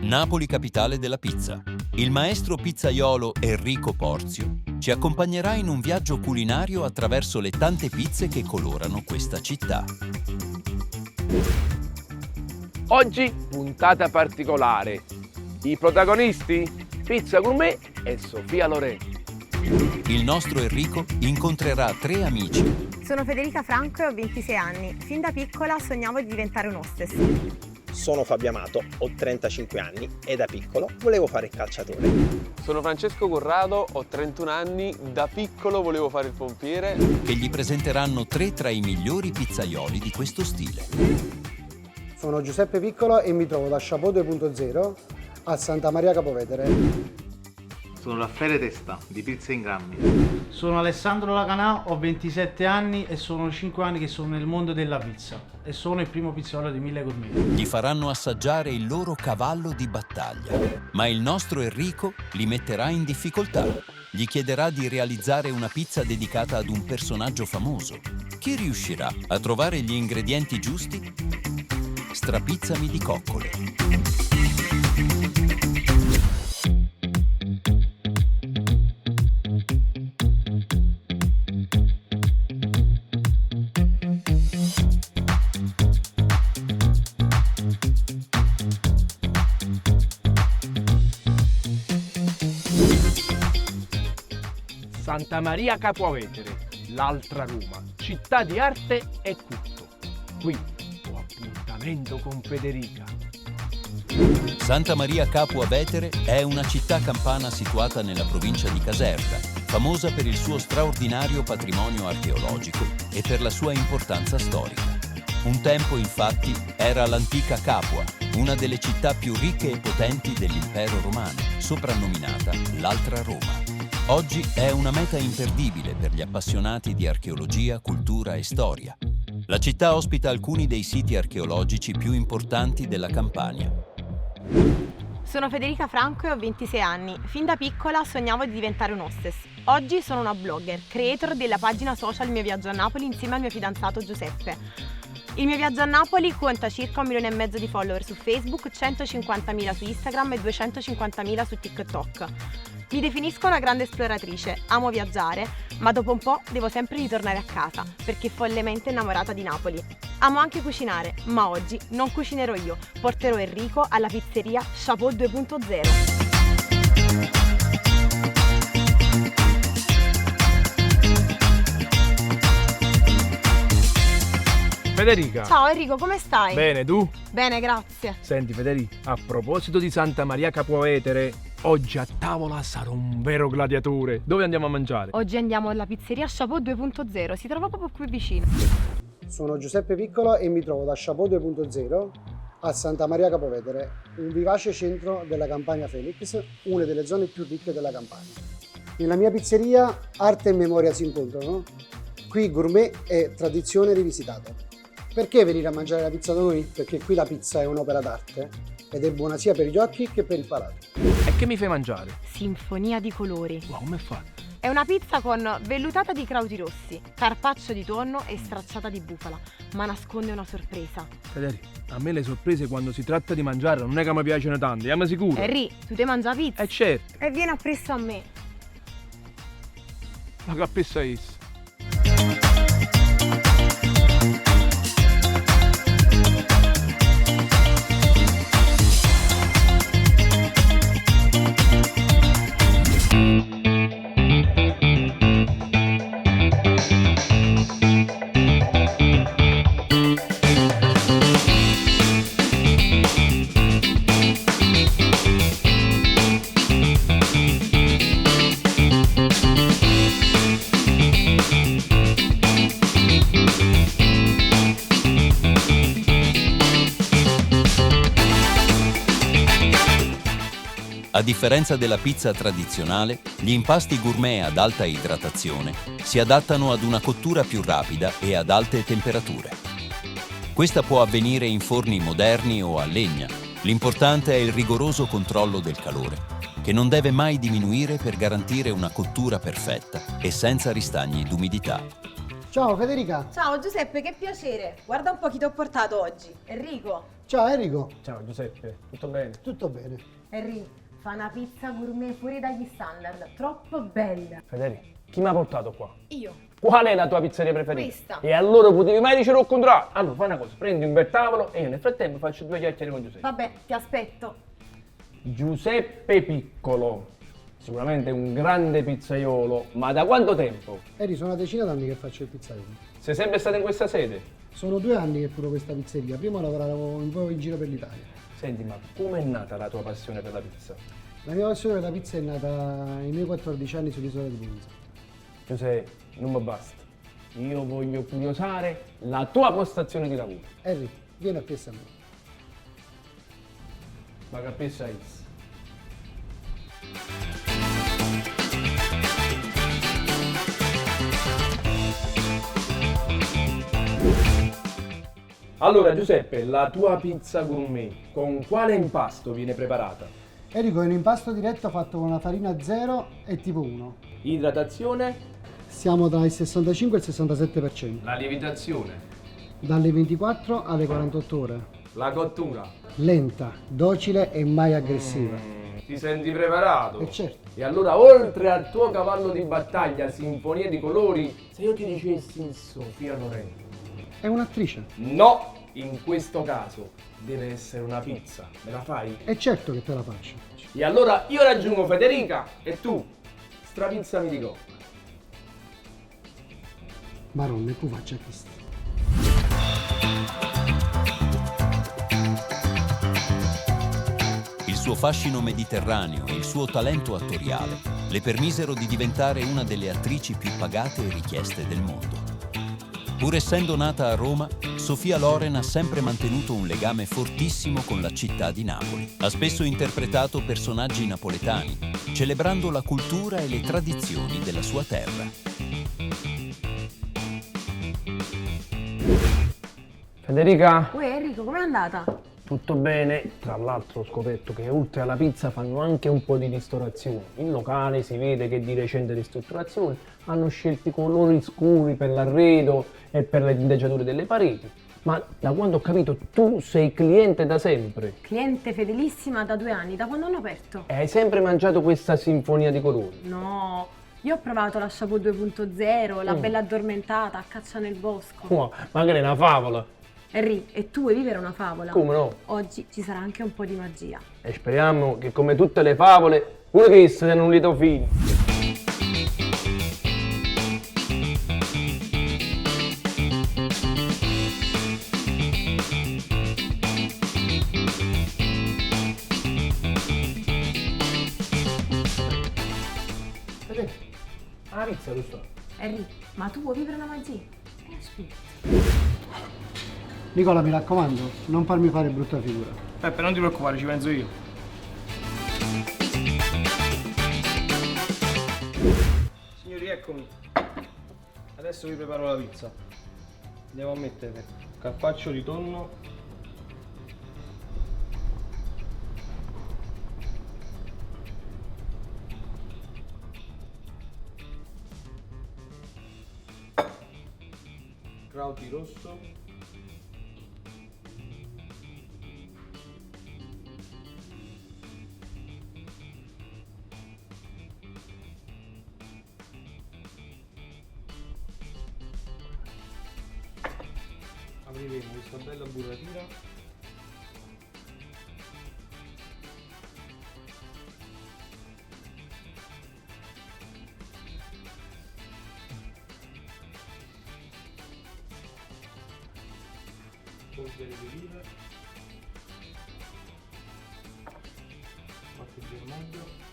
Napoli, capitale della pizza. Il maestro pizzaiolo Enrico Porzio ci accompagnerà in un viaggio culinario attraverso le tante pizze che colorano questa città. Oggi puntata particolare. I protagonisti? Pizza Gourmet e Sofia Loren. Il nostro Enrico incontrerà 3 amici. Sono Federica Franco e ho 26 anni. Fin da piccola sognavo di diventare un hostess. Sono Fabio Amato, ho 35 anni e da piccolo volevo fare il calciatore. Sono Francesco Corrado, ho 31 anni, da piccolo volevo fare il pompiere. Che gli presenteranno 3 tra i migliori pizzaioli di questo stile. Sono Giuseppe Piccolo e mi trovo da Chapeau 2.0 a Santa Maria Capovetere. Sono Raffaele Testa, di Pizza in Grammi. Sono Alessandro Lacanà, ho 27 anni e sono 5 anni che sono nel mondo della pizza e sono il primo pizzaiolo di Mille Gourmet. Gli faranno assaggiare il loro cavallo di battaglia, ma il nostro Enrico li metterà in difficoltà. Gli chiederà di realizzare una pizza dedicata ad un personaggio famoso. Chi riuscirà a trovare gli ingredienti giusti? Strapizzami di coccole. Santa Maria Capovetere, l'altra Roma, città di arte e culto. Qui ho appuntamento con Federica. Santa Maria Capua Vetere è una città campana situata nella provincia di Caserta, famosa per il suo straordinario patrimonio archeologico e per la sua importanza storica. Un tempo, infatti, era l'antica Capua, una delle città più ricche e potenti dell'impero romano, soprannominata l'altra Roma. Oggi è una meta imperdibile per gli appassionati di archeologia, cultura e storia. La città ospita alcuni dei siti archeologici più importanti della Campania. Sono Federica Franco e ho 26 anni. Fin da piccola sognavo di diventare un hostess. Oggi sono una blogger, creator della pagina social Mio Viaggio a Napoli insieme al mio fidanzato Giuseppe. Il mio viaggio a Napoli conta circa 1,5 milioni di follower su Facebook, 150.000 su Instagram e 250.000 su TikTok. Mi definisco una grande esploratrice, amo viaggiare, ma dopo un po' devo sempre ritornare a casa perché follemente innamorata di Napoli. Amo anche cucinare, ma oggi non cucinerò io, porterò Enrico alla pizzeria Chapeau 2.0. Federica. Ciao Enrico, come stai? Bene, tu? Bene, grazie. Senti Federica, a proposito di Santa Maria Capovetere, oggi a tavola sarò un vero gladiatore. Dove andiamo a mangiare? Oggi andiamo alla pizzeria Chapeau 2.0, si trova proprio qui vicino. Sono Giuseppe Piccolo e mi trovo da Chapeau 2.0 a Santa Maria Capovetere, un vivace centro della Campania Felix, una delle zone più ricche della Campania. Nella mia pizzeria arte e memoria si incontrano. Qui gourmet e tradizione rivisitata. Perché venire a mangiare la pizza da noi? Perché qui la pizza è un'opera d'arte ed è buona sia per gli occhi che per il palato. E che mi fai mangiare? Sinfonia di colori. Wow, come è fatto? È una pizza con vellutata di crauti rossi, carpaccio di tonno e stracciata di bufala, ma nasconde una sorpresa. Federica, a me le sorprese quando si tratta di mangiare non è che mi piacciono tanto, siamo sicuri? Henry, tu ti mangi la pizza? Certo. E vieni appresso a me. Ma che pizza è questa? A differenza della pizza tradizionale, gli impasti gourmet ad alta idratazione si adattano ad una cottura più rapida e ad alte temperature. Questa può avvenire in forni moderni o a legna. L'importante è il rigoroso controllo del calore, che non deve mai diminuire per garantire una cottura perfetta e senza ristagni d'umidità. Ciao Federica. Ciao Giuseppe, che piacere. Guarda un po' chi ti ho portato oggi. Enrico. Ciao Enrico. Ciao Giuseppe, tutto bene? Tutto bene. Enrico, fa una pizza gourmet fuori dagli standard. Troppo bella. Federico, chi mi ha portato qua? Io. Qual è la tua pizzeria preferita? Questa. E allora potevi mai dicere il contrario? Allora fai una cosa, prendi un bel tavolo e io nel frattempo faccio 2 chiacchiere con Giuseppe. Vabbè, ti aspetto. Giuseppe Piccolo, sicuramente un grande pizzaiolo, ma da quanto tempo? Eri, sono una decina d'anni che faccio il pizzaiolo. Sei sempre stato in questa sede? Sono 2 anni che curo questa pizzeria. Prima lavoravo un po' in giro per l'Italia. Senti, ma com'è nata la tua passione per la pizza? La mia passione per la pizza è nata ai miei 14 anni sull'isola di Ponza. Giuseppe, non mi basta. Io voglio curiosare la tua postazione di lavoro. Harry, vieni a Piessa a me. Ma che pensa Is? Allora Giuseppe, la tua pizza gourmet con quale impasto viene preparata? Enrico, è un impasto diretto fatto con una farina 0 e tipo 1. Idratazione? Siamo tra il 65 e il 67%. La lievitazione? Dalle 24 alle 48 ore. La cottura? Lenta, docile e mai aggressiva. Ti senti preparato? E certo. E allora, oltre al tuo cavallo di battaglia, Sinfonia di colori, se io ti dicessi Sofia Loren? È un'attrice. No, in questo caso deve essere una pizza. Me la fai? È certo che te la faccio. E allora io raggiungo Federica e tu strapizzami di coppa. Maronna, tu faccia questo. Il suo fascino mediterraneo e il suo talento attoriale le permisero di diventare una delle attrici più pagate e richieste del mondo. Pur essendo nata a Roma, Sofia Loren ha sempre mantenuto un legame fortissimo con la città di Napoli. Ha spesso interpretato personaggi napoletani, celebrando la cultura e le tradizioni della sua terra. Federica, Uè Enrico, com'è andata? tutto bene? Tra l'altro ho scoperto che oltre alla pizza fanno anche un po' di ristorazione. Il locale si vede che è di recente ristrutturazione, hanno scelto i colori scuri per l'arredo e per le tinteggiature delle pareti. Ma da quando ho capito tu sei cliente da sempre Cliente fedelissima da 2 anni, da quando hanno aperto? e hai sempre mangiato questa sinfonia di colori. No, io ho provato la Chapeau 2.0, la bella addormentata, a caccia nel bosco. Oh, magari è una favola. Henry, e tu vuoi vivere una favola? Come no? Oggi ci sarà anche un po' di magia. E speriamo che come tutte le favole, pure queste siano un lieto fine. Vedete? Ah, la pizza, giusto? Henry, ma tu vuoi vivere una magia? Aspetta. Nicola, mi raccomando, non farmi fare brutta figura. Peppe, non ti preoccupare, ci penso io. Signori, eccomi. Adesso vi preparo la pizza. Andiamo a mettere carpaccio di tonno. Crauti rosso. Apriremo questa bella burratina. Polvere di olive. Qualche germoglio.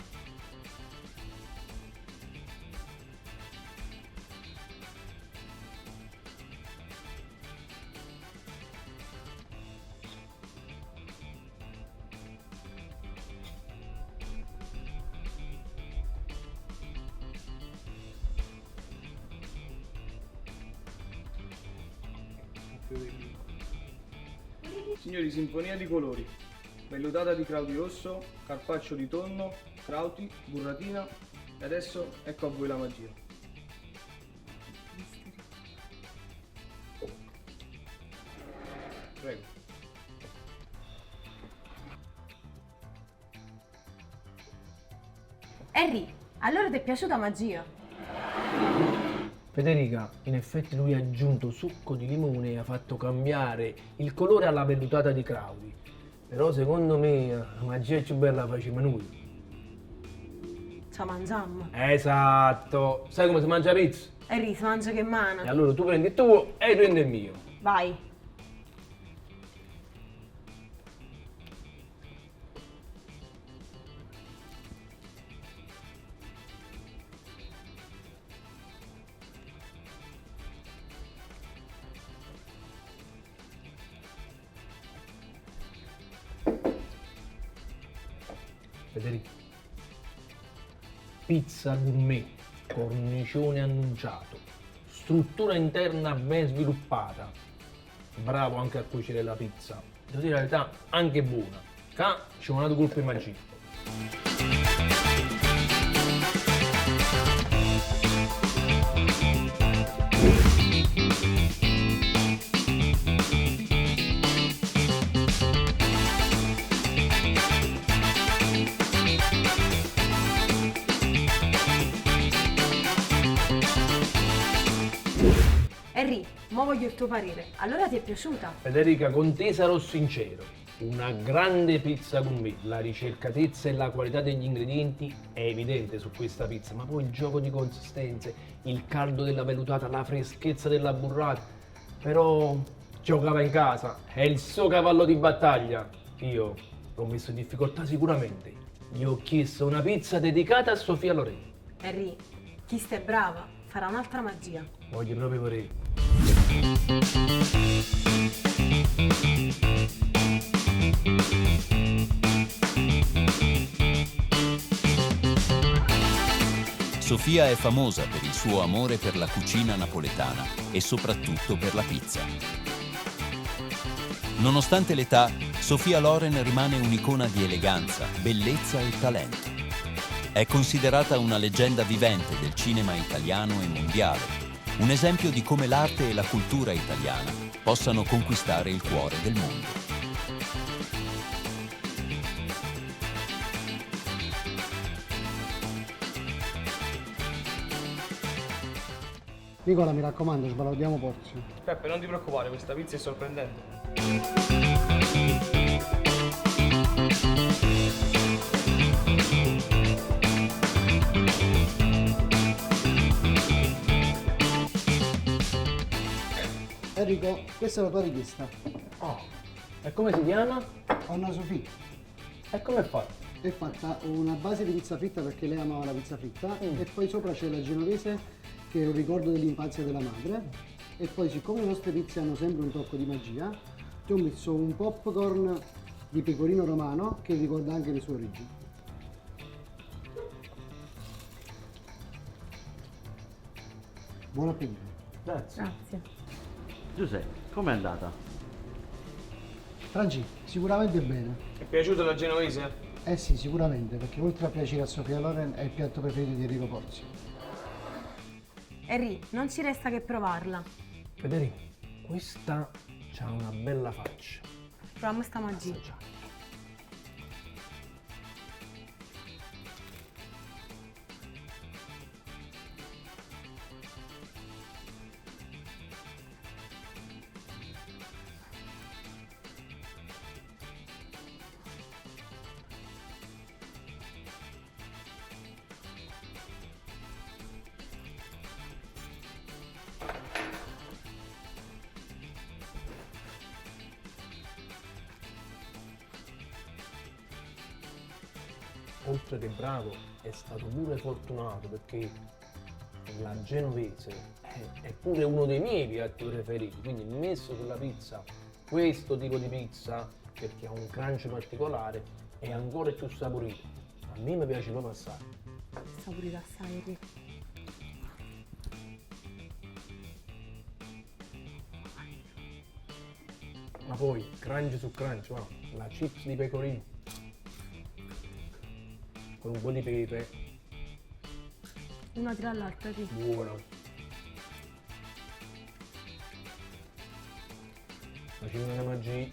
Signori, sinfonia di colori, vellutata di crauti rosso, carpaccio di tonno, crauti, burratina e adesso ecco a voi la magia. Harry, allora ti è piaciuta magia? Federica, in effetti lui ha aggiunto succo di limone e ha fatto cambiare il colore alla vellutata di Crowley. Però secondo me la magia più bella la facciamo noi. Ci mangiamo. Esatto! Sai come si mangia pizza? Harry, si mangia che E mana. allora tu prendi il tuo e io prendo il mio. Vai. Federica. Pizza gourmet, cornicione annunciato, struttura interna ben sviluppata. Bravo anche a cuocere la pizza. Devo dire la verità, anche buona. Qua ci vuole un colpo di magia. Harry, mo voglio il tuo parere. Allora ti è piaciuta? Federica, con te sarò sincero. Una grande pizza gourmet, la ricercatezza e la qualità degli ingredienti è evidente su questa pizza, ma poi il gioco di consistenze, il caldo della vellutata, la freschezza della burrata, però giocava in casa, è il suo cavallo di battaglia. Io l'ho messo in difficoltà sicuramente. Gli ho chiesto una pizza dedicata a Sofia Loren. Harry, chi sta è brava, farà un'altra magia. Voglio proprio vorrei. Sofia è famosa per il suo amore per la cucina napoletana e soprattutto per la pizza. Nonostante l'età, Sofia Loren rimane un'icona di eleganza, bellezza e talento. È considerata una leggenda vivente del cinema italiano e mondiale, un esempio di come l'arte e la cultura italiana possano conquistare il cuore del mondo. Nicola, mi raccomando, sbalordiamo porzi. Peppe, non ti preoccupare, questa pizza è sorprendente. Enrico, questa è la tua richiesta. Oh, e come si chiama? Anna Sofì E come è fatto? è fatta una base di pizza fritta perché lei amava la pizza fritta e poi sopra c'è la genovese che è un ricordo dell'infanzia della madre e poi siccome le nostre pizze hanno sempre un tocco di magia ti ho messo un popcorn di pecorino romano che ricorda anche le sue origini. Buon appetito. Grazie. Grazie. Giuseppe, com'è andata? Franci, sicuramente bene. Ti è piaciuta la genovese? Eh sì, sicuramente, perché oltre a piacere a Sofia Loren è il piatto preferito di Enrico Pozzi. Harry, non ci resta che provarla. Federico, questa c'ha una bella faccia. Proviamo sta magia. Assaggiate. Oltre che bravo, è stato pure fortunato perché la genovese è pure uno dei miei piatti preferiti, quindi messo sulla pizza questo tipo di pizza perché ha un crunch particolare è ancora più saporito. A me mi piace proprio assai. Saporita assai, Harry. Ma poi crunch su crunch, wow, la chips di pecorino con un po' di pepe, Una tira all'altra, sì. buona. Facciamo una magia.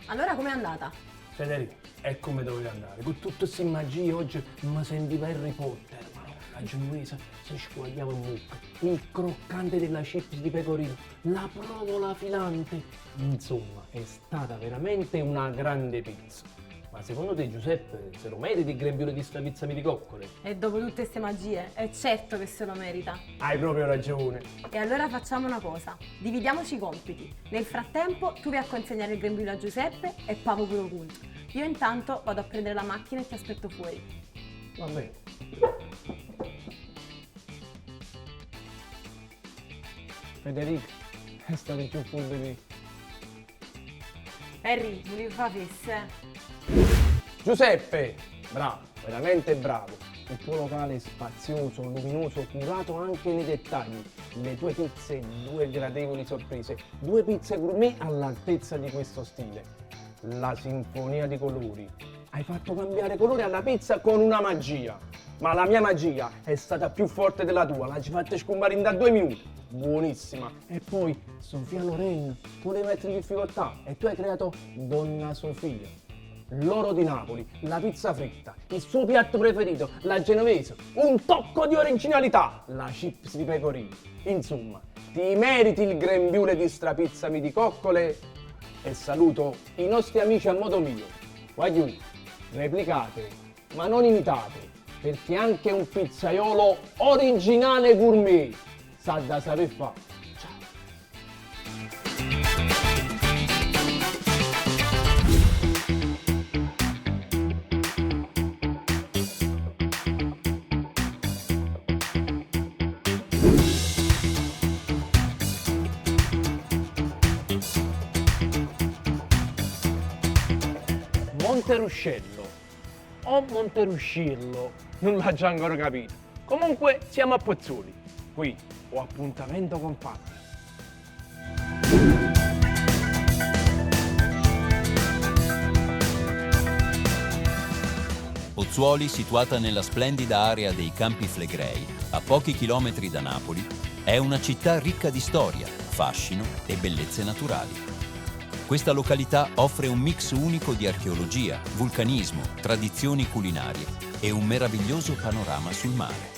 Allora com'è andata? Federico, è come doveva andare. Con tutte queste magie oggi mi sentiva Harry Potter. La genovese si squagliava in bocca, il croccante della chips di pecorino, la provola filante. Insomma, è stata veramente una grande pizza. Ma secondo te, Giuseppe, se lo meriti il grembiule di sta pizza di coccole? E dopo tutte queste magie, è certo che se lo merita. Hai proprio ragione. E allora facciamo una cosa, dividiamoci i compiti. Nel frattempo tu vai a consegnare il grembiule a Giuseppe e Papo puro punto. Io intanto vado a prendere la macchina e ti aspetto fuori. Va bene. Federico, è stato più furbo di me. Harry, volevo fare fesse. Giuseppe, bravo, veramente bravo. Il tuo locale è spazioso, luminoso, curato anche nei dettagli. Le tue pizze, 2 gradevoli sorprese, 2 pizze gourmet all'altezza di questo stile. La sinfonia di colori. Hai fatto cambiare colore alla pizza con una magia. Ma la mia magia è stata più forte della tua, l'hai fatta scomparire da 2 minuti. Buonissima. E poi Sofia Loren voleva mettere in difficoltà e tu hai creato Donna Sofia. L'oro di Napoli, la pizza fritta, il suo piatto preferito, la genovese, un tocco di originalità, la chips di pecorino. Insomma, ti meriti il grembiule di sta pizza di coccole e saluto i nostri amici a modo mio. Guagliù, replicate, ma non imitate, perché anche un pizzaiolo originale gourmet sa da saper fare. Monteruscello o Monteruscillo, non l'ho già ancora capito. Comunque siamo a Pozzuoli. Qui ho appuntamento con Fabio. Pozzuoli, situata nella splendida area dei Campi Flegrei, a pochi chilometri da Napoli, è una città ricca di storia, fascino e bellezze naturali. Questa località offre un mix unico di archeologia, vulcanismo, tradizioni culinarie e un meraviglioso panorama sul mare.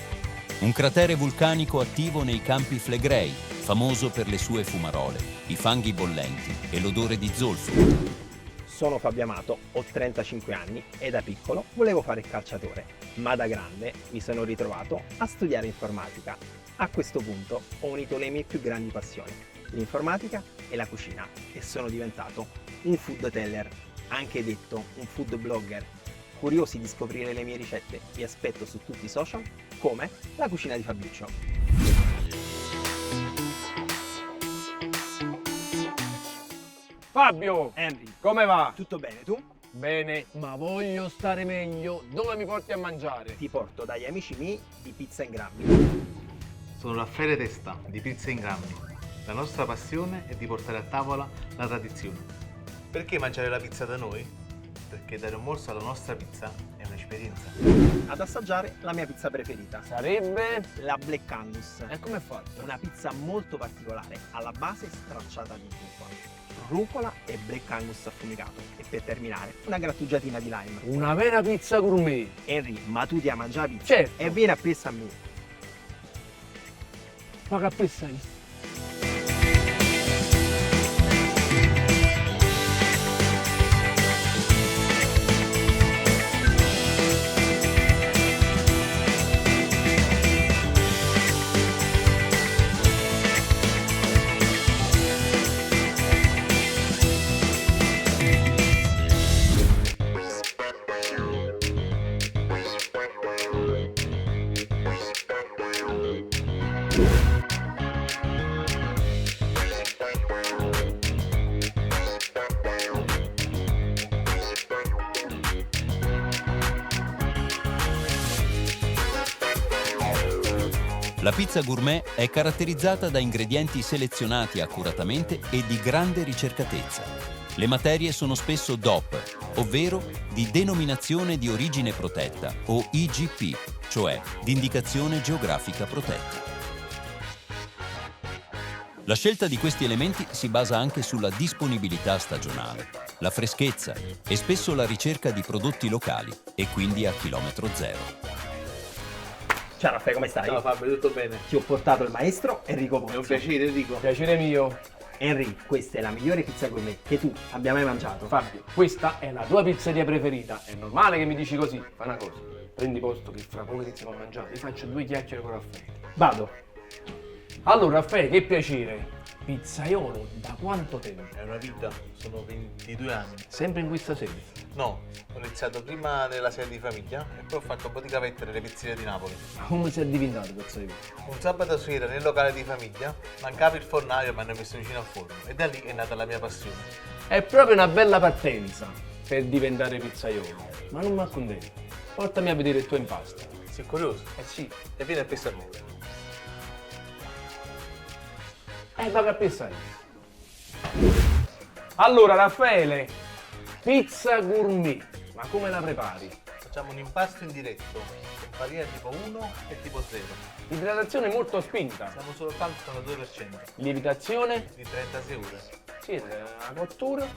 Un cratere vulcanico attivo nei Campi Flegrei, famoso per le sue fumarole, i fanghi bollenti e l'odore di zolfo. Sono Fabio Amato, ho 35 anni e da piccolo volevo fare il calciatore, ma da grande mi sono ritrovato a studiare informatica. A questo punto ho unito le mie più grandi passioni, l'informatica e la cucina, e sono diventato un food teller, anche detto un food blogger. Curiosi di scoprire le mie ricette, vi aspetto su tutti i social come La Cucina di Fabiuccio. Fabio, Henry, come va? tutto bene tu? Bene, ma voglio stare meglio. Dove mi porti a mangiare? Ti porto dagli amici miei di Pizza in Grammi. Sono Raffaele Testa di Pizza in Grammi. La nostra passione è di portare a tavola la tradizione. Perché mangiare la pizza da noi? Perché dare un morso alla nostra pizza è un'esperienza. Ad assaggiare la mia pizza preferita, Sarebbe? la Black Angus. E come è fatta? Una pizza molto particolare, alla base stracciata di rucola e Black Angus affumicato. E per terminare, una grattugiatina di lime. Una vera pizza gourmet. Henry, ma tu ti mangi la pizza? Certo. E vieni appresso a me. Ma che appessai? La pizza gourmet è caratterizzata da ingredienti selezionati accuratamente e di grande ricercatezza. Le materie sono spesso DOP, ovvero di denominazione di origine protetta, o IGP, cioè di indicazione geografica protetta. La scelta di questi elementi si basa anche sulla disponibilità stagionale. la freschezza e spesso la ricerca di prodotti locali e quindi a chilometro zero. Ciao Raffaele, come stai? Ciao Fabio, tutto bene? Ti ho portato il maestro Enrico È un Pozzo. piacere, Enrico. Piacere mio. Henry, questa è la migliore pizza gourmet che tu abbia mai mangiato. Fabio, questa è la tua pizzeria preferita. È normale che mi dici così. Fa una cosa, prendi posto che fra poco iniziamo a mangiare. Ti faccio 2 chiacchiere con Raffaele. Vado. Allora Raffaele, che piacere. Pizzaiolo, da quanto tempo? È una vita, sono 22 anni. Sempre in questa sede. No, ho iniziato prima nella sede di famiglia e poi ho fatto un po' di gavette nelle pizzerie di Napoli. Ma come sei diventato pizzaiolo? Un sabato sera nel locale di famiglia mancava il fornaio e mi hanno messo vicino al forno e da lì è nata la mia passione. È proprio una bella partenza per diventare pizzaiolo. Ma non mi accontento. Portami a vedere il tuo impasto. Sei curioso? Eh sì. E vieni a pensare a me. Vado a pensare. Allora Raffaele, pizza gourmet, ma come la prepari? Facciamo un impasto in diretto con farina tipo 1 e tipo 0. Idratazione molto spinta. Siamo soltanto al 2%, Lievitazione, di 36 ore. sì, la cottura.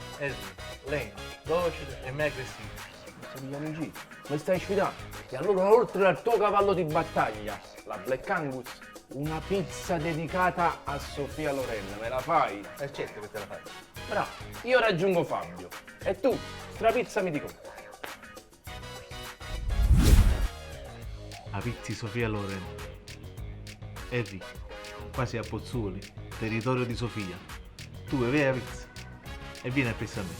Lento, docile e mai aggressivo. Mi stai pigliando in giro. Mi stai sfidando. E allora oltre al tuo cavallo di battaglia, la Black Angus, una pizza dedicata a Sofia Loren, me la fai? È certo che te la faccio. Bravo, io raggiungo Fabio. E tu, strapizzami di conto. La pizzi Sofia Loren. Henry, qua sei a Pozzuoli, territorio di Sofia. Tu bevi la pizza e vieni a pensare a me.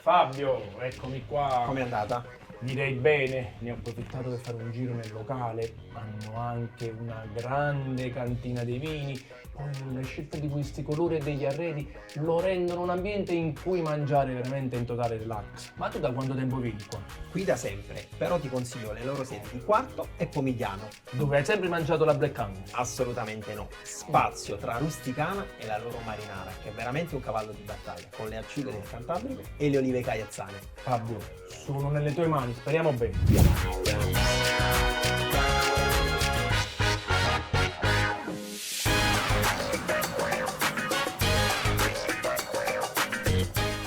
Fabio, eccomi qua. Com'è andata? Direi bene, ne ho approfittato per fare un giro nel locale, hanno anche una grande cantina dei vini, poi la scelta di questi colori e degli arredi lo rendono un ambiente in cui mangiare veramente in totale relax. Ma tu da quanto tempo vivi qua? Qui da sempre, però ti consiglio le loro sedi di Quarto e Pomigliano. Dove hai sempre mangiato la Black Angus? Assolutamente no. Spazio tra rusticana e la loro marinara, che è veramente un cavallo di battaglia, con le acciughe del Cantabrico e le olive caiezzane. Fabio, sono nelle tue mani, speriamo bene.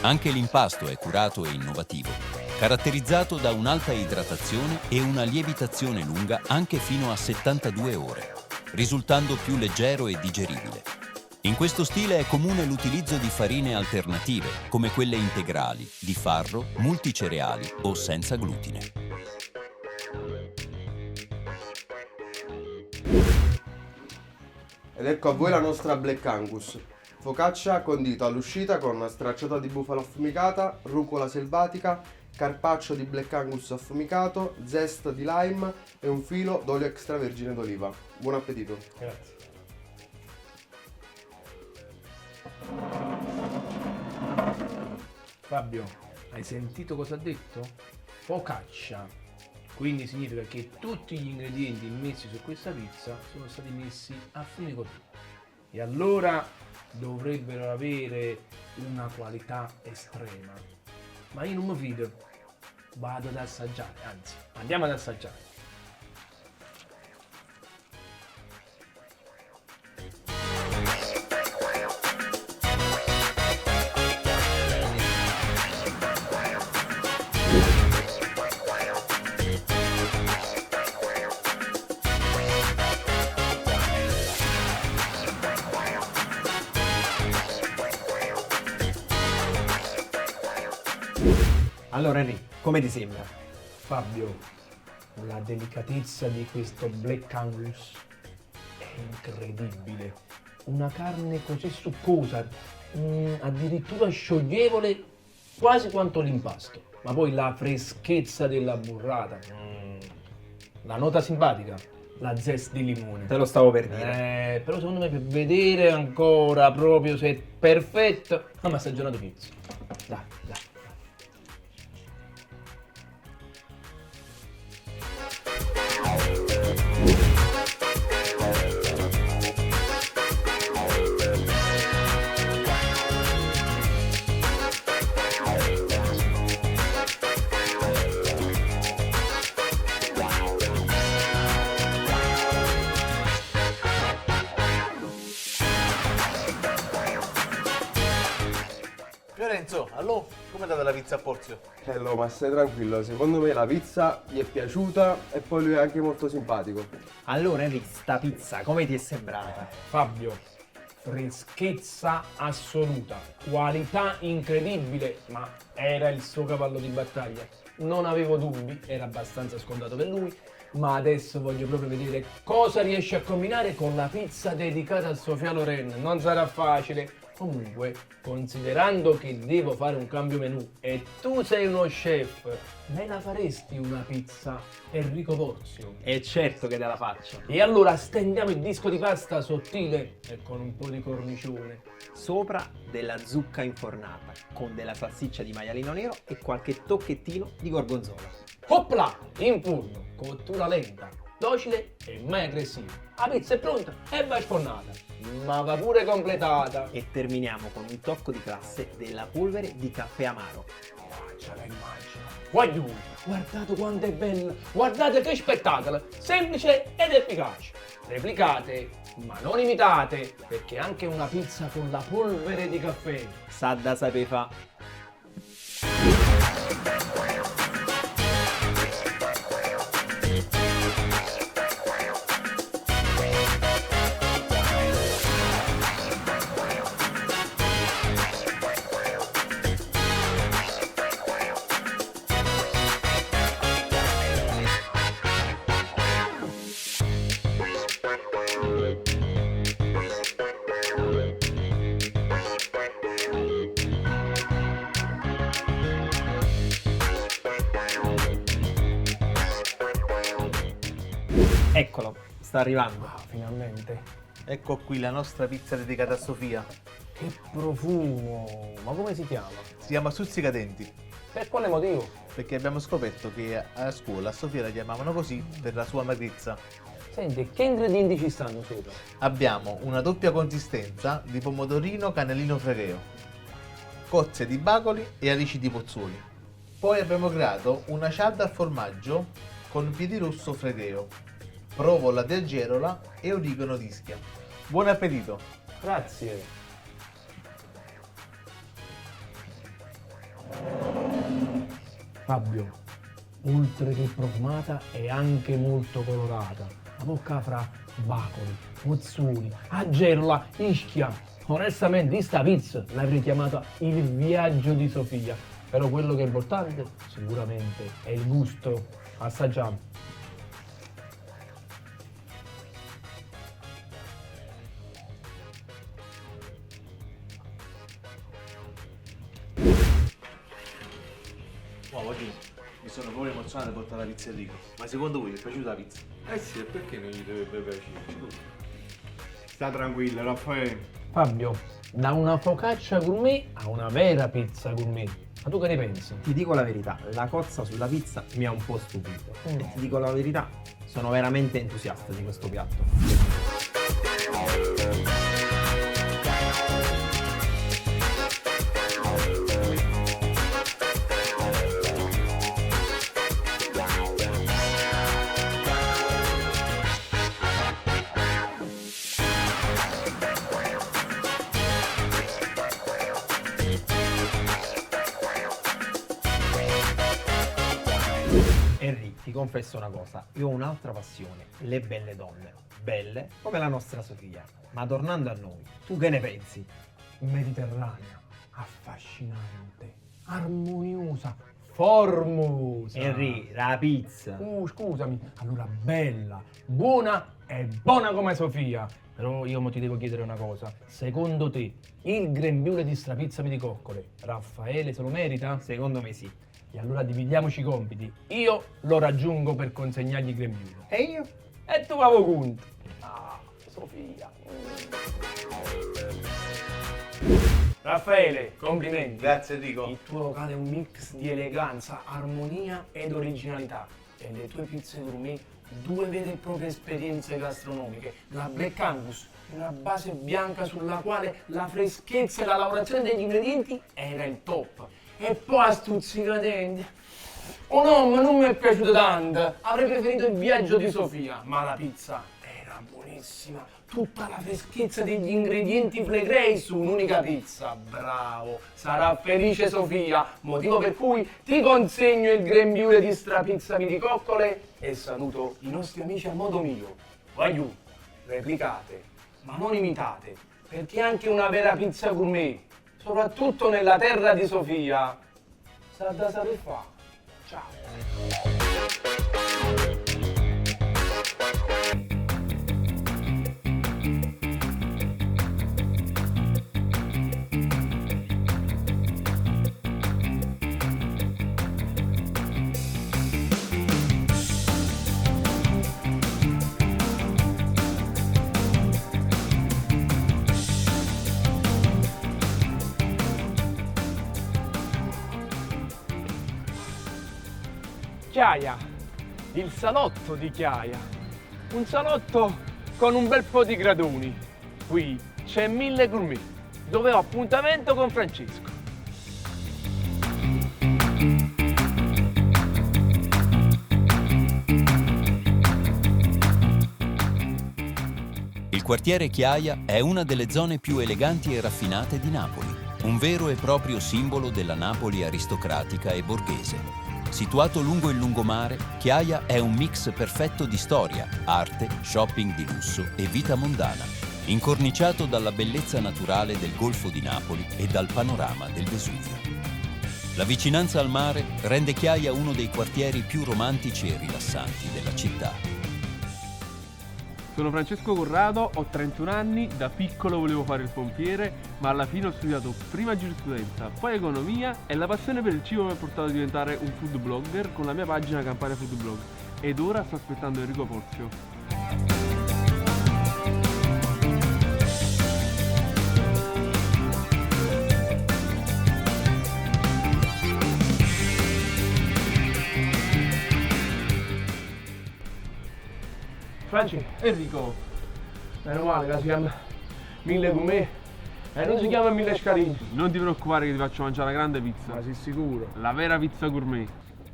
Anche l'impasto è curato e innovativo, caratterizzato da un'alta idratazione e una lievitazione lunga anche fino a 72 ore, risultando più leggero e digeribile. In questo stile è comune l'utilizzo di farine alternative, come quelle integrali, di farro, multicereali o senza glutine. Ed ecco a voi la nostra Black Angus. Focaccia condito all'uscita con stracciata di bufala affumicata, rucola selvatica, carpaccio di Black Angus affumicato, zest di lime e un filo d'olio extravergine d'oliva. Buon appetito! Grazie. Fabio, hai sentito cosa ha detto? Focaccia. Quindi significa che tutti gli ingredienti messi su questa pizza sono stati messi a fumicatura. E allora dovrebbero avere una qualità estrema. Ma io non mi fido. Vado ad assaggiare, anzi, andiamo ad assaggiare. Allora Henry, come ti sembra? Fabio, la delicatezza di questo Black Angus è incredibile. Una carne così succosa, addirittura scioglievole, quasi quanto l'impasto. Ma poi la freschezza della burrata, la nota simpatica, la zest di limone. Te lo stavo per dire. Però secondo me per vedere ancora proprio se è perfetto, ma assaggiato pizza. Dai, dai. Enzo, allora, come è andata la pizza a Porzio? Hello, ma stai tranquillo, secondo me la pizza gli è piaciuta e poi lui è anche molto simpatico. Allora Henry, sta pizza come ti è sembrata? Fabio, freschezza assoluta, qualità incredibile, ma era il suo cavallo di battaglia. Non avevo dubbi, era abbastanza scontato per lui, ma adesso voglio proprio vedere cosa riesce a combinare con la pizza dedicata a Sofia Loren. Non sarà facile. Comunque, considerando che devo fare un cambio menù e tu sei uno chef, me la faresti una pizza Enrico Porzio? E certo che te la faccio. E allora stendiamo il disco di pasta sottile e con un po' di cornicione. Sopra della zucca infornata, con della salsiccia di maialino nero e qualche tocchettino di gorgonzola. Hopla! In forno, cottura lenta, docile e mai aggressiva. La pizza è pronta e va sfornata, ma va pure completata. E terminiamo con un tocco di classe della polvere di caffè amaro. Ce la immagino. Voglio, guardate quanto è bella, guardate che spettacolo, semplice ed efficace. Replicate, ma non imitate, perché anche una pizza con la polvere di caffè Sa da sape fa. Eccolo, sta arrivando. Ah, finalmente. Ecco qui la nostra pizza dedicata a Sofia. Che profumo! Ma come si chiama? Si chiama Stuzzicadenti, Per quale motivo? perché abbiamo scoperto che a scuola a Sofia la chiamavano così per la sua magrezza. Senti, che ingredienti ci stanno sopra? Abbiamo una doppia consistenza di pomodorino cannellino fregheo, cozze di bacoli e alici di pozzuoli. Poi abbiamo creato una cialda al formaggio con piedirosso fregheo, provola di aggerola e origano di Ischia. Buon appetito! Grazie. Fabio, oltre che profumata è anche molto colorata. La bocca fra bacoli, pozzuoli, aggerola, ischia. Onestamente, sta pizza l'avrei chiamata il viaggio di Sofia. Però quello che è importante sicuramente è il gusto. Assaggiamo. Wow, oggi mi sono proprio emozionato di portare la pizza a Enrico. Ma secondo voi vi è piaciuta la pizza? Eh sì, e perché non gli dovrebbe piacere? Sta tranquillo, Raffaele. Fabio, da una focaccia gourmet a una vera pizza gourmet. Ma tu che ne pensi? Ti dico la verità, la cozza sulla pizza mi ha un po' stupito. E ti dico la verità, sono veramente entusiasta di questo piatto. Henry, ti confesso una cosa, io ho un'altra passione, le belle donne, belle come la nostra Sofia. Ma tornando a noi, tu che ne pensi? Mediterranea, affascinante, armoniosa, formosa. Henry, la pizza. Scusami, allora bella, buona e buona come Sofia. Però io mo ti devo chiedere una cosa. Secondo te il grembiule di strapizzami di coccole, Raffaele se lo merita? Secondo me sì. E allora dividiamoci i compiti. Io lo raggiungo per consegnargli il grembiule. E io? E tu avevo conto. Ah, Sofia. Raffaele, complimenti. Grazie Enrico. Il tuo locale è un mix di eleganza, armonia ed originalità. E le tue pizze gourmet, due vere e proprie esperienze gastronomiche. La Black Angus, una base bianca sulla quale la freschezza e la lavorazione degli ingredienti era il top. E poi a Stuzzicadenti. Oh no, ma non mi è piaciuto tanto. Avrei preferito il viaggio di Sofia, ma la pizza era Era buonissima, tutta la freschezza degli ingredienti flegrei su un'unica pizza, bravo, sarà felice Sofia, motivo per cui ti consegno il grembiule di Strapizza Miticoccole e saluto i nostri amici a modo mio. Voglio, replicate, ma non imitate, perché anche una vera pizza gourmet, soprattutto nella terra di Sofia, sa da saper fare. Ciao! Chiaia, il salotto di Chiaia, un salotto con un bel po' di graduni. Qui c'è 1000 gourmet, dove ho appuntamento con Francesco. Il quartiere Chiaia è una delle zone più eleganti e raffinate di Napoli, un vero e proprio simbolo della Napoli aristocratica e borghese. Situato lungo il lungomare, Chiaia è un mix perfetto di storia, arte, shopping di lusso e vita mondana, incorniciato dalla bellezza naturale del Golfo di Napoli e dal panorama del Vesuvio. La vicinanza al mare rende Chiaia uno dei quartieri più romantici e rilassanti della città. Sono Francesco Corrado, ho 31 anni, da piccolo volevo fare il pompiere, ma alla fine ho studiato prima giurisprudenza, poi economia e la passione per il cibo mi ha portato a diventare un food blogger con la mia pagina Campania Food Blog. Ed ora sto aspettando Enrico Porzio. Franci, Enrico, meno male che si chiama 1000 gourmet e non si chiama 1000 scalini. non ti preoccupare che ti faccio mangiare la grande pizza. Ma sei sicuro? La vera pizza gourmet.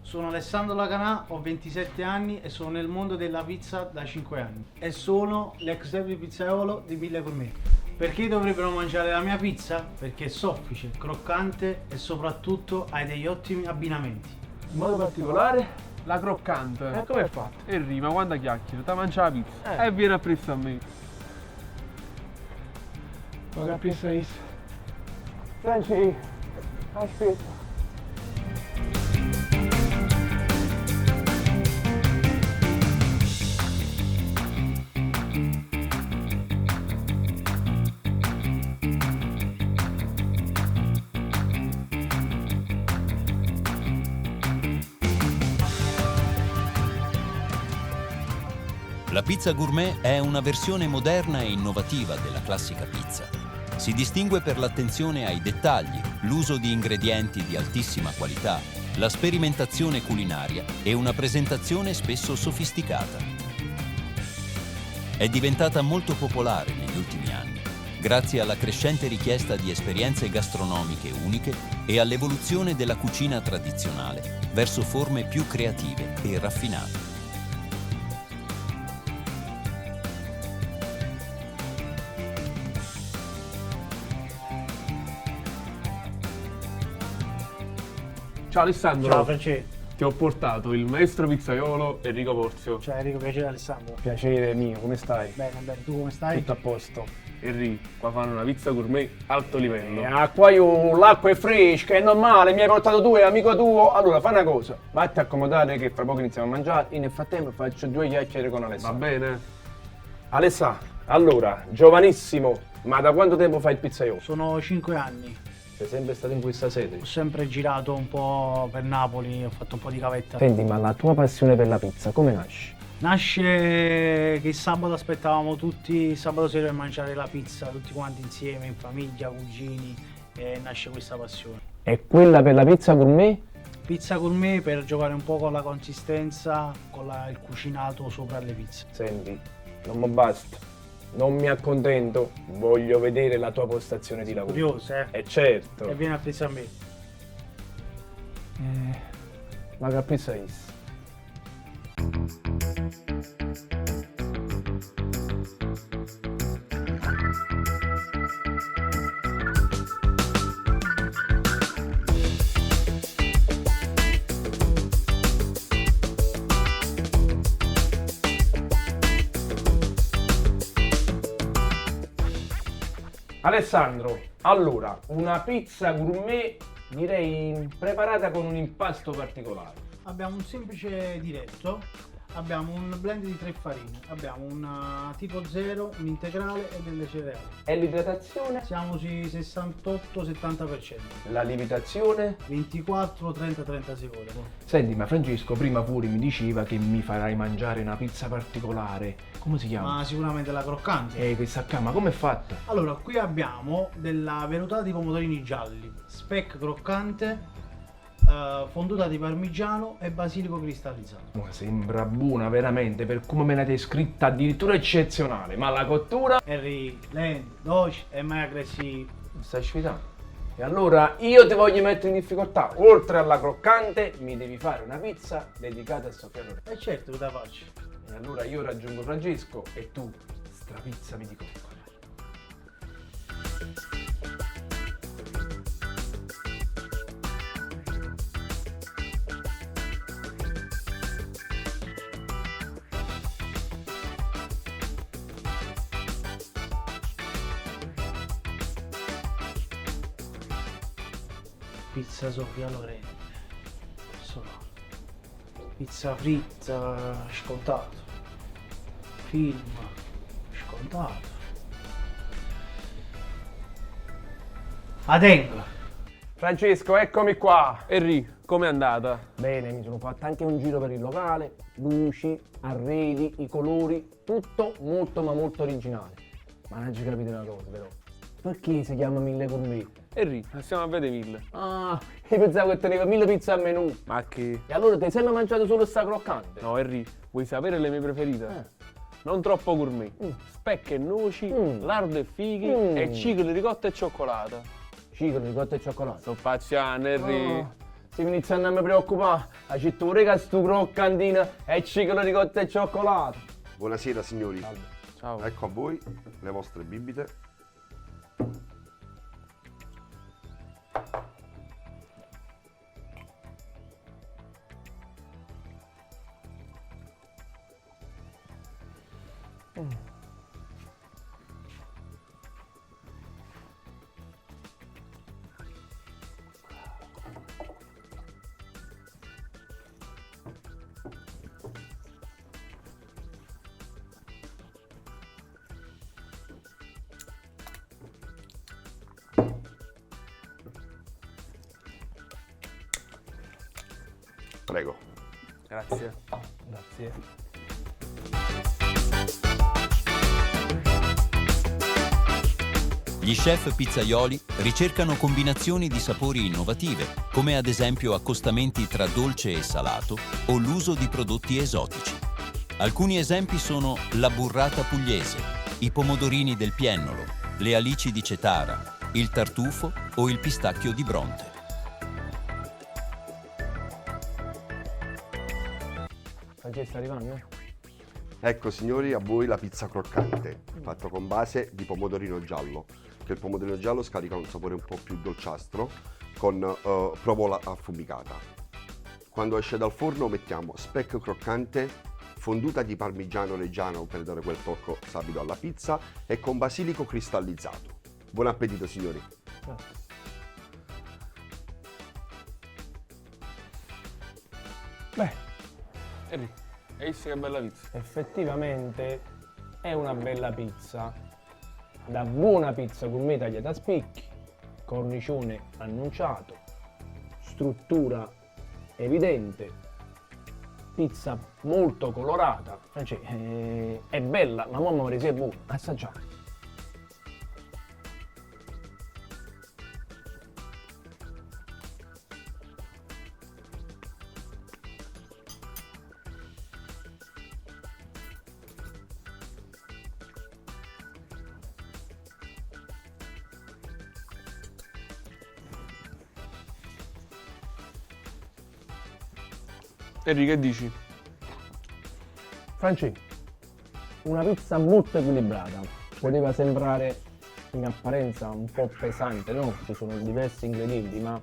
Sono Alessandro Lacanà, ho 27 anni e sono nel mondo della pizza da 5 anni. E sono l'ex deputy pizzaiolo di 1000 Gourmet. Perché dovrebbero mangiare la mia pizza? Perché è soffice, croccante e soprattutto hai degli ottimi abbinamenti. In modo particolare? La croccante. E come è fatto? Enrico, ma quando chiacchiere, ti mangia la pizza e viene appresso a me. Ma che pensi? Franci, aspetta. La pizza gourmet è una versione moderna e innovativa della classica pizza. Si distingue per l'attenzione ai dettagli, l'uso di ingredienti di altissima qualità, la sperimentazione culinaria e una presentazione spesso sofisticata. È diventata molto popolare negli ultimi anni, grazie alla crescente richiesta di esperienze gastronomiche uniche e all'evoluzione della cucina tradizionale verso forme più creative e raffinate. Ciao Alessandro. Ciao Francesco. Ti ho portato il maestro pizzaiolo Enrico Porzio. Ciao Enrico, piacere Alessandro. Piacere mio, come stai? Bene, bene, tu come stai? Tutto a posto. Enrico, qua fanno una pizza gourmet alto livello. Qua io l'acqua è fresca, è normale, mi hai portato tu, è amico tuo. Allora fai una cosa, vatti a accomodare che fra poco iniziamo a mangiare e nel frattempo faccio 2 chiacchiere con Alessà. Va bene? Alessà, allora, giovanissimo, ma da quanto tempo fai il pizzaiolo? Sono 5 anni. Sei sempre stato in questa sede? Ho sempre girato un po' per Napoli, ho fatto un po' di gavetta. Senti, ma la tua passione per la pizza come nasce? Nasce che il sabato aspettavamo tutti il sabato sera per mangiare la pizza, tutti quanti insieme, in famiglia, cugini, e nasce questa passione. E quella per la pizza gourmet? Pizza gourmet per giocare un po' con la consistenza, con il cucinato sopra le pizze. Senti, non mi basta. Non mi accontento, voglio vedere la tua postazione di lavoro. Curioso, eh? Certo. E vieni a pizza a me. Ma che pizza è? Alessandro, allora, una pizza gourmet direi preparata con un impasto particolare. Abbiamo un semplice diretto, abbiamo un blend di 3 farine, abbiamo un tipo 0, un integrale e delle cereali. E l'idratazione? Siamo sui 68-70%. La lievitazione? 24, 30, 30 secondi. Senti, ma Francesco prima fuori mi diceva che mi farai mangiare una pizza particolare. Come si chiama? Ma sicuramente la croccante. Questa qua, ma com'è fatta? Allora, qui abbiamo della vellutata di pomodorini gialli, speck croccante, fonduta di parmigiano e basilico cristallizzato. Ma sembra buona veramente, per come me l'hai scritta addirittura eccezionale, ma la cottura? Harry, lento, dolce e mai aggressivo. Mi stai sfidando? E allora io ti voglio mettere in difficoltà, oltre alla croccante mi devi fare una pizza dedicata a Sofia Loren. E certo che la faccio. E allora io raggiungo Francesco e tu strapizzami di coccola. Pizza Sofia Loren. Pizza fritta, scontato. Film, scontato. La tengo. Francesco, eccomi qua. Henry, com'è andata? Bene, mi sono fatto anche un giro per il locale, luci, arredi, i colori, tutto molto ma molto originale. Ma non ci capite una cosa però, perché si chiama 1000 gourmet? Henry, stiamo a vedere 1000. Ah, io pensavo che teneva 1000 pizze al menù. Ma che? E allora ti sei mai mangiato solo sta croccante? No, Henry, vuoi sapere le mie preferite? Non troppo gourmet. Speck e noci, lardo e fighi e cicoli ricotta e cioccolata. Cicoli ricotta e cioccolata? Sto facciando, Henry. Stiamo iniziando a mi preoccupare. La cintura che stu croccantina e cicolo ricotta e cioccolata. Buonasera signori. Salve. Ciao. Ecco a voi le vostre bibite. Prego. Grazie. Grazie. Gli chef pizzaioli ricercano combinazioni di sapori innovative, come ad esempio accostamenti tra dolce e salato o l'uso di prodotti esotici. Alcuni esempi sono la burrata pugliese, i pomodorini del Piennolo, le alici di Cetara, il tartufo o il pistacchio di Bronte. Francesco, sta arrivando? Ecco signori a voi la pizza croccante, fatto con base di pomodorino giallo, che il pomodorino giallo scarica un sapore un po' più dolciastro con provola affumicata. Quando esce dal forno mettiamo speck croccante, fonduta di parmigiano reggiano per dare quel tocco sapido alla pizza e con basilico cristallizzato. Buon appetito signori! Grazie. Beh, Henry, hai visto che bella pizza? effettivamente è una bella pizza. Da buona pizza gourmet tagliata a spicchi, cornicione annunciato, struttura evidente, pizza molto colorata. Cioè, è bella, ma mamma mia, è buona. Assaggiamo. Henry, che dici? Francesco, una pizza molto equilibrata. Poteva sembrare in apparenza un po' pesante, no? Ci sono diversi ingredienti, ma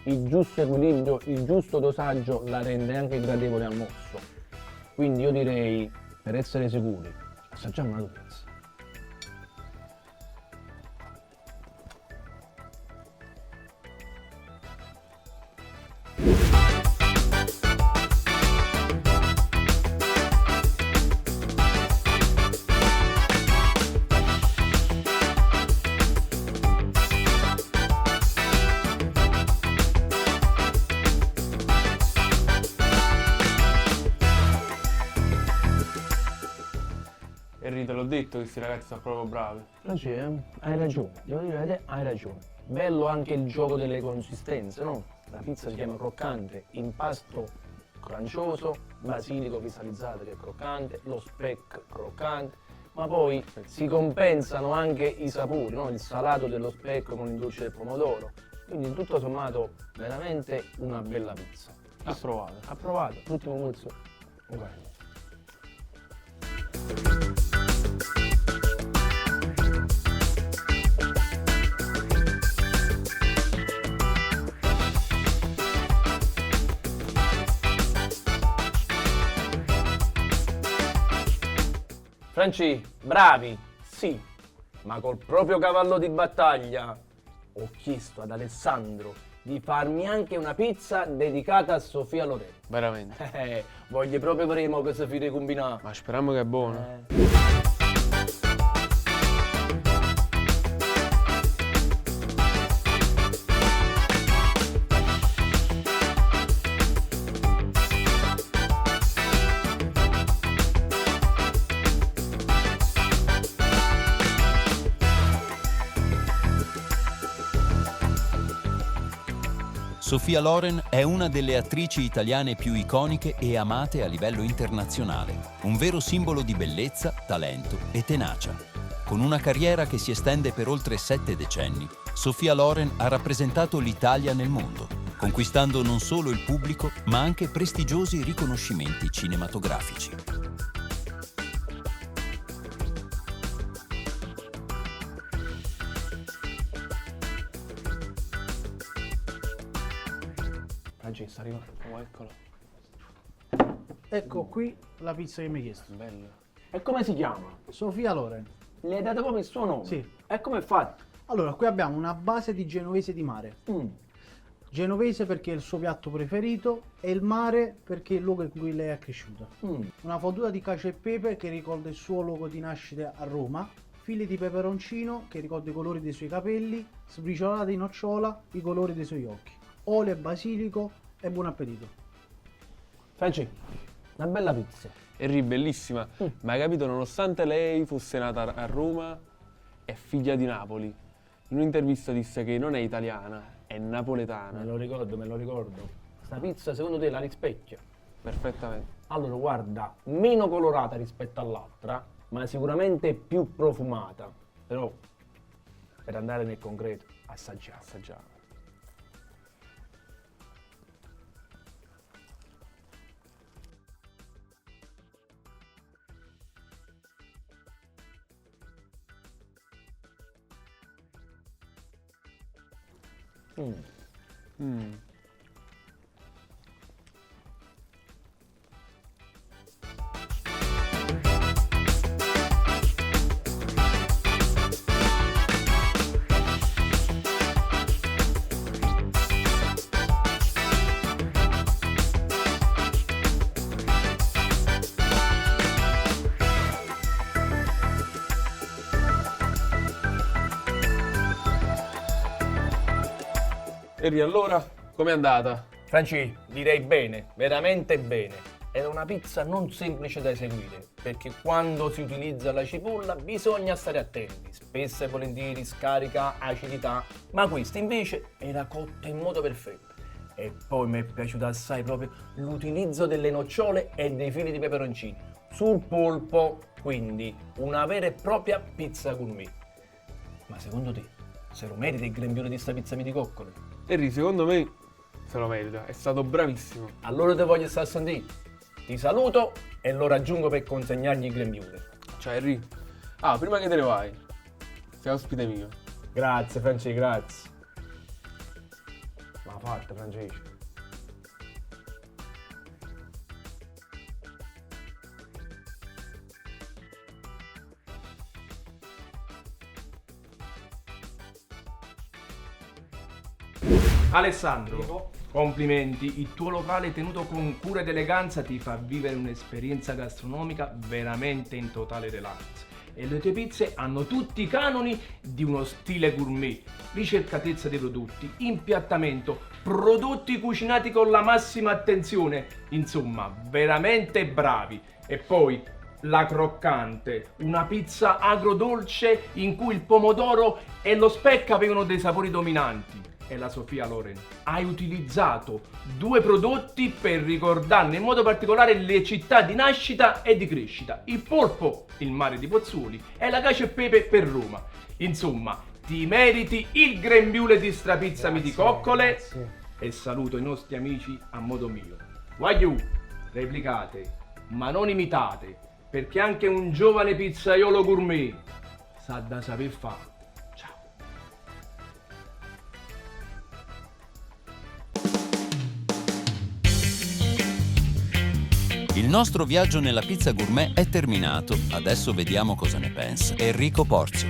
il giusto equilibrio, il giusto dosaggio la rende anche gradevole al morso. Quindi io direi, per essere sicuri, assaggiamo una tua pizza. Henry, te l'ho detto che questi ragazzi sono proprio bravi. Franci, hai ragione, devo dire a te, hai ragione. Bello anche il gioco delle consistenze, no? La pizza si chiama croccante, impasto crancioso, basilico cristallizzato che è croccante, lo speck croccante, ma poi si compensano anche i sapori, no? Il salato dello speck con il dolce del pomodoro. Quindi tutto sommato veramente una bella pizza. Approvato. Approvato, l'ultimo puzzo. Ok. Franci, bravi, sì, ma col proprio cavallo di battaglia ho chiesto ad Alessandro di farmi anche una pizza dedicata a Sofia Loren. Veramente. Voglio proprio vedere che si fide combinare. Ma speriamo che è buono. Sofia Loren è una delle attrici italiane più iconiche e amate a livello internazionale, un vero simbolo di bellezza, talento e tenacia. Con una carriera che si estende per oltre 7 decenni, Sofia Loren ha rappresentato l'Italia nel mondo, conquistando non solo il pubblico, ma anche prestigiosi riconoscimenti cinematografici. Sta arrivando. Oh, eccolo. Ecco qui la pizza che mi hai chiesto. Bello. E come si chiama? Sofia Loren. Le hai dato proprio il suo nome? Sì. E come è fatto? Allora, qui abbiamo una base di genovese di mare. Genovese perché è il suo piatto preferito e il mare perché è il luogo in cui lei è cresciuta. Una fondura di cacio e pepe che ricorda il suo luogo di nascita a Roma. Fili di peperoncino che ricorda i colori dei suoi capelli. Sbriciolata di nocciola, i colori dei suoi occhi. Olio e basilico e buon appetito. Franci, una bella pizza. Henry, bellissima. Ma hai capito, nonostante lei fosse nata a Roma, è figlia di Napoli. In un'intervista disse che non è italiana, è napoletana. Me lo ricordo. Sta pizza secondo te la rispecchia? Perfettamente. Allora guarda, meno colorata rispetto all'altra, ma sicuramente più profumata. Però, per andare nel concreto, assaggiamo. Henry, allora, com'è andata? Franci, direi bene, veramente bene. È una pizza non semplice da eseguire, perché quando si utilizza la cipolla bisogna stare attenti. Spesso e volentieri scarica acidità, ma questa invece era cotta in modo perfetto. E poi mi è piaciuto assai proprio l'utilizzo delle nocciole e dei fili di peperoncini sul polpo, quindi una vera e propria pizza gourmet. Ma secondo te, se lo merita il grembiule di sta pizza di coccole? Henry, secondo me se lo merita, è stato bravissimo. Allora te voglio stare a sentire. Ti saluto e lo raggiungo per consegnargli il grembiule. Ciao Henry. Ah, prima che te ne vai, sei ospite mio. Grazie Francesco, grazie. Ma fatta Francesco. Alessandro, complimenti, il tuo locale tenuto con cura ed eleganza ti fa vivere un'esperienza gastronomica veramente in totale relax. E le tue pizze hanno tutti i canoni di uno stile gourmet, ricercatezza dei prodotti, impiattamento, prodotti cucinati con la massima attenzione, insomma, veramente bravi. E poi la croccante, una pizza agrodolce in cui il pomodoro e lo speck avevano dei sapori dominanti. E la Sofia Loren hai utilizzato 2 prodotti per ricordarne in modo particolare le città di nascita e di crescita: il polpo, il mare di Pozzuoli, e la cacio e pepe per Roma. Insomma, ti meriti il grembiule di Strapizzami di Coccole. E saluto i nostri amici a modo mio. Wagyu, replicate, ma non imitate, perché anche un giovane pizzaiolo gourmet sa da saper fare. Il nostro viaggio nella pizza gourmet è terminato. Adesso vediamo cosa ne pensa Enrico Porzio.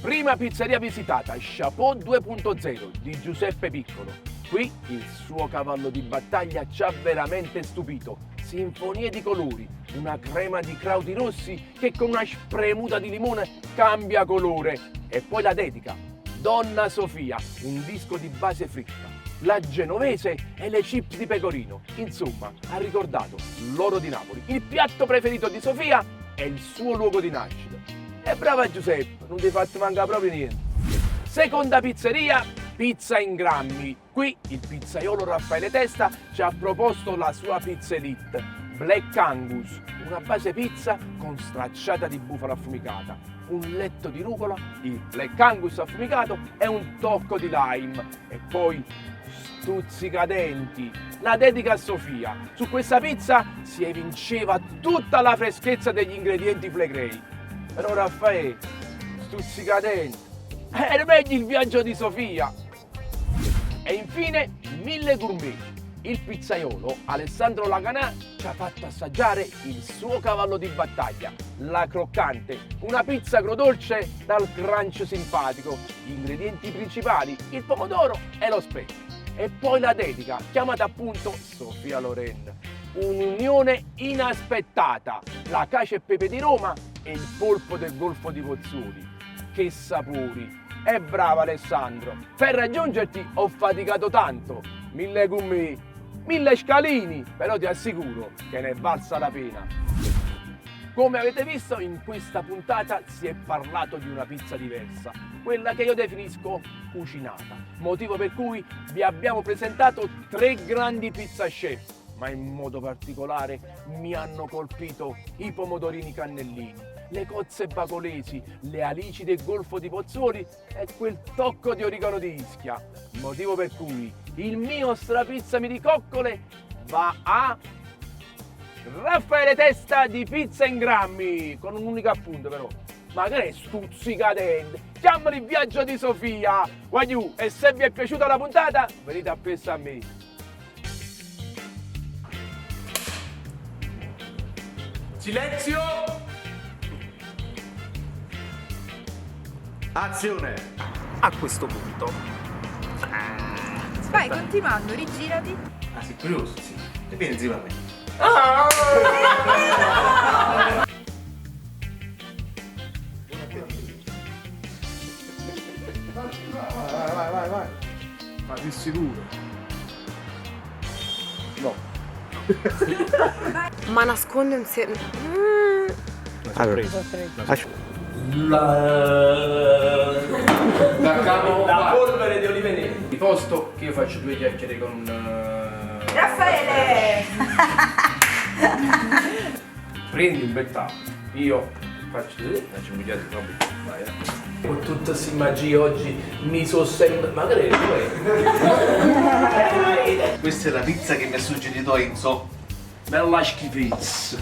Prima pizzeria visitata, Chapeau 2.0 di Giuseppe Piccolo. Qui il suo cavallo di battaglia ci ha veramente stupito. Sinfonie di colori, una crema di crauti rossi che con una spremuta di limone cambia colore. E poi la dedica, Donna Sofia, un disco di base fritta, la genovese e le chips di pecorino. Insomma, ha ricordato l'oro di Napoli, il piatto preferito di Sofia e il suo luogo di nascita. E brava Giuseppe, non ti hai fatto mancare proprio niente. Seconda pizzeria, Pizza in Grammi. Qui il pizzaiolo Raffaele Testa ci ha proposto la sua pizza elite, Black Angus, una base pizza con stracciata di bufala affumicata, un letto di rucola, il Black Angus affumicato e un tocco di lime. E poi stuzzicadenti, la dedica a Sofia. Su questa pizza si evinceva tutta la freschezza degli ingredienti Flegrei. Però Raffaele, stuzzicadenti, era meglio il viaggio di Sofia. E infine 1000 Gourmet. Il pizzaiolo Alessandro Laganà ci ha fatto assaggiare il suo cavallo di battaglia, la croccante, una pizza agrodolce dal crunch simpatico, gli ingredienti principali, il pomodoro e lo speck. E poi la dedica, chiamata appunto Sofia Loren, un'unione inaspettata, la cacio e pepe di Roma e il polpo del Golfo di Pozzuoli. Che sapori! E bravo Alessandro, per raggiungerti ho faticato tanto, 1000 Gourmet, 1000 scalini, però ti assicuro che ne è valsa la pena. Come avete visto, in questa puntata si è parlato di una pizza diversa, quella che io definisco cucinata, motivo per cui vi abbiamo presentato 3 grandi pizza chef, ma in modo particolare mi hanno colpito i pomodorini cannellini, le cozze bacolesi, le alici del Golfo di Pozzuoli e quel tocco di origano di Ischia, motivo per cui il mio strapizzami di Coccole va a Raffaele Testa di Pizza in Grammi, con un unico appunto però, ma che è stuzzicadente, chiamali il viaggio di Sofia, Wagyu, e se vi è piaciuta la puntata venite appresso a me. Silenzio! Azione! A questo punto. Vai, continuando, rigirati. Ah, sei curioso? Sì. E vieni insieme a me. Vai. Ma di sicuro? No. Ma nasconde un Allora, la polvere di olive nere. Di posto che io faccio 2 chiacchiere con Raffaele! Prendi un bel tavolo, io faccio un biglietto, vai. Con tutta questa magia oggi mi sono sempre... Ma che è? Questa è la pizza che mi ha suggerito Enzo. Bella schifezza.